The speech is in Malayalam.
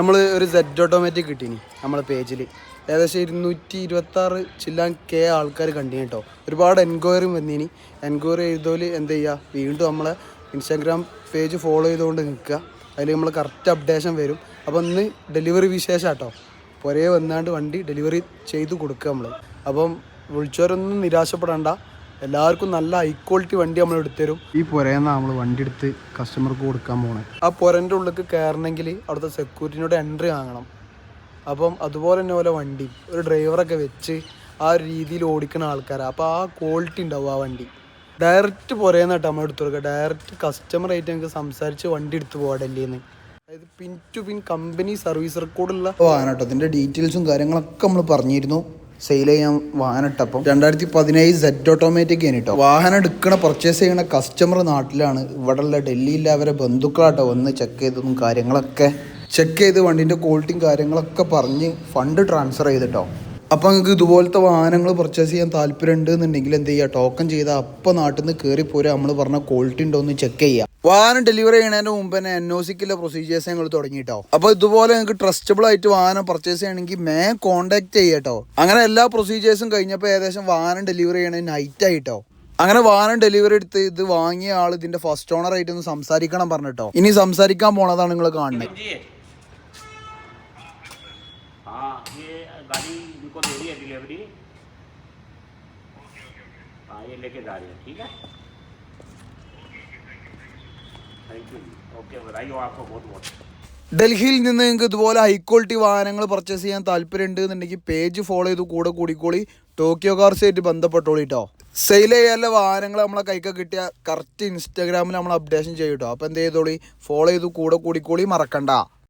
നമ്മൾ ഒരു സെഡ് ഓട്ടോമാറ്റിക് കിട്ടീനി നമ്മളെ പേജിൽ ഏകദേശം 226 ചില്ലാൻ കെ ആൾക്കാർ കണ്ടിന് കേട്ടോ. ഒരുപാട് എൻക്വയറി വന്നിനി. എൻക്വയറി ചെയ്തോല് എന്ത് ചെയ്യുക, വീണ്ടും നമ്മളെ ഇൻസ്റ്റാഗ്രാം പേജ് ഫോളോ ചെയ്തുകൊണ്ട് നിൽക്കുക. അതിൽ നമ്മൾ കറക്റ്റ് അപ്ഡേഷൻ വരും. അപ്പോൾ ഇന്ന് ഡെലിവറി വിശേഷം കേട്ടോ. പുറകെ വന്നാണ്ട് വണ്ടി ഡെലിവറി ചെയ്ത് കൊടുക്കുക നമ്മൾ. അപ്പം വിളിച്ചവരൊന്നും നിരാശപ്പെടേണ്ട, എല്ലാവർക്കും നല്ല ഹൈ ക്വാളിറ്റി വണ്ടി നമ്മൾ എടുത്തുതരും. ഈ പുരയെന്നാണ് നമ്മൾ വണ്ടി എടുത്ത് കസ്റ്റമർക്ക് കൊടുക്കാൻ പോകണം. ആ പുരൻ്റെ ഉള്ളിലേക്ക് കയറണമെങ്കിൽ അവിടുത്തെ സെക്യൂരിറ്റിനോട് എൻട്രി വാങ്ങണം. അപ്പം അതുപോലെ തന്നെ പോലെ വണ്ടി ഒരു ഡ്രൈവറൊക്കെ വെച്ച് ആ ഒരു രീതിയിൽ ഓടിക്കുന്ന ആൾക്കാരാണ്. അപ്പോൾ ആ ക്വാളിറ്റി ഉണ്ടാവും ആ വണ്ടി. ഡയറക്റ്റ് പുരയെന്നായിട്ട് നമ്മൾ എടുത്തു കൊടുക്കുക. ഡയറക്റ്റ് കസ്റ്റമറായിട്ട് നമുക്ക് സംസാരിച്ച് വണ്ടി എടുത്ത് പോകാം ഡൽഹിയിൽ നിന്ന്. അതായത് pin to pin company service റെക്കോർഡുള്ള വാഹനം കേട്ടോ. അതിൻ്റെ ഡീറ്റെയിൽസും കാര്യങ്ങളൊക്കെ നമ്മൾ പറഞ്ഞിരുന്നു. സെയിൽ ചെയ്യാൻ വാഹനം ഇട്ടപ്പം 2017 സെഡ് ഓട്ടോമാറ്റിക് ആണ് കേട്ടോ. വാഹനം എടുക്കണ പർച്ചേസ് ചെയ്യണ കസ്റ്റമർ നാട്ടിലാണ്. ഇവിടെയുള്ള ഡൽഹിയിലെ അവരെ ബന്ധുക്കളാട്ടോ വന്ന് ചെക്ക് ചെയ്തതും കാര്യങ്ങളൊക്കെ ചെക്ക് ചെയ്ത് വണ്ടിൻ്റെ ക്വാളിറ്റിയും കാര്യങ്ങളൊക്കെ പറഞ്ഞ് ഫണ്ട് ട്രാൻസ്ഫർ ചെയ്തിട്ടോ. അപ്പോൾ നിങ്ങൾക്ക് ഇതുപോലത്തെ വാഹനങ്ങൾ പർച്ചേസ് ചെയ്യാൻ താല്പര്യം ഉണ്ടെന്നുണ്ടെങ്കിൽ എന്ത് ചെയ്യുക, ടോക്കൺ ചെയ്താൽ അപ്പോൾ നാട്ടിൽ നിന്ന് കയറി പോരാ. നമ്മൾ പറഞ്ഞ ക്വാളിറ്റി ഉണ്ടോ എന്ന് ചെക്ക് ചെയ്യുക. വാഹനം ഡെലിവറി ചെയ്യുന്നതിന് മുമ്പ് തന്നെ NOCക്കുള്ള പ്രൊസീജിയേഴ്സ് ഞങ്ങൾ തുടങ്ങിയിട്ടോ. അപ്പോൾ ഇതുപോലെ നിങ്ങൾക്ക് ട്രസ്റ്റബിൾ ആയിട്ട് വാഹനം പർച്ചേസ് ചെയ്യണമെങ്കിൽ കോൺടാക്ട് ചെയ്യട്ടോ. അങ്ങനെ എല്ലാ പ്രൊസീജിയേഴ്സും കഴിഞ്ഞപ്പോൾ ഏകദേശം വാഹനം ഡെലിവറി ചെയ്യണത് നൈറ്റ് ആയിട്ടോ. അങ്ങനെ വാഹനം ഡെലിവറി എടുത്ത് ഇത് വാങ്ങിയ ആൾ ഇതിന്റെ ഫസ്റ്റ് ഓണർ ആയിട്ട് ഒന്ന് സംസാരിക്കണം പറഞ്ഞിട്ടോ. ഇനി സംസാരിക്കാൻ പോണതാണ് നിങ്ങൾ കാണുന്നത്. गाड़ी इनको दे रही है डिलीवरी। हाँ ये लेके जा रही है, ठीक है, थैंक यू, ओके, बधाई हो आपको बहुत बहुत. ഡൽഹിയിൽ നിന്ന് നിങ്ങൾക്ക് ഇതുപോലെ ഹൈ ക്വാളിറ്റി വാഹനങ്ങൾ പർച്ചേസ് ചെയ്യാൻ താല്പര്യം ഉണ്ട് എന്നുണ്ടെങ്കിൽ പേജ് ഫോളോ ചെയ്ത് കൂടെ കൂടിക്കോളി. ടോക്കിയോ കാർസായിട്ട് ബന്ധപ്പെട്ടോളി കേട്ടോ. സെയിൽ ചെയ്യാനുള്ള വാഹനങ്ങൾ നമ്മളെ കൈക്ക് കിട്ടിയ കറക്റ്റ് ഇൻസ്റ്റാഗ്രാമിൽ നമ്മൾ അപ്ഡേഷൻ ചെയ്യും കേട്ടോ. അപ്പോൾ എന്ത് ചെയ്തോളി, ഫോളോ ചെയ്ത് കൂടെ കൂടിക്കോളി, മറക്കണ്ട.